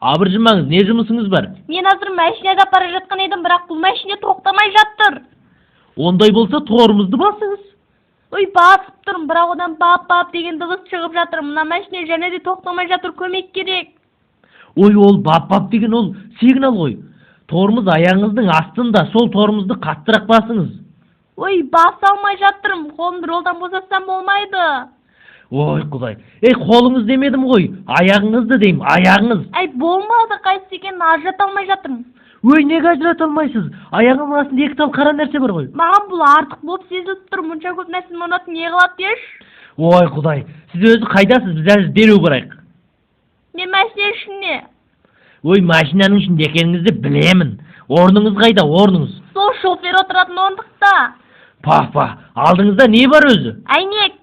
Абыржымаңыз, не жұмысыңыз бар? Мен азыр машинада бара жатқан едім, бірақ бұл машина тоқтамай жатыр. Ондай болса торымызды басыңыз. Ой, басып тұрмын, бірақ одан бап деген дыбыс шығып жатыр. Мына машина және де тоқтамай жатыр, көмек керек. Ой, ол бап деген ол сигнал ғой. Торымыз аяғыңыздың астында, сол торымызды қаттырақ басыңыз. Ой, баса алмай жатырмын, қолымды жолдан босатсам болмайды. Ой, Құдай. Қолыңыз демедім ғой, аяғыңызды деймін, аяғыңыз. Болмады, қайсы екенін ажырата алмай жатырмын. Ой, неге ажырата алмайсыз? Аяғымның астында екі тал қара нәрсе бар ғой. Маған бұл артық болып сезіліп тұр, мұнша көп нәрсені ұнатып не қылады деш? Ой, Құдай. Сіз өзі қайдасыз? Біз әлі дереу барайық. Мен машина ішінде. Ой, машинаның ішінде екеніңізді білемін. Орныңыз қайда, орныңыз? Сол шофер отыратын орындықта. Пах, алдыңызда не бар өзі? Әйнек.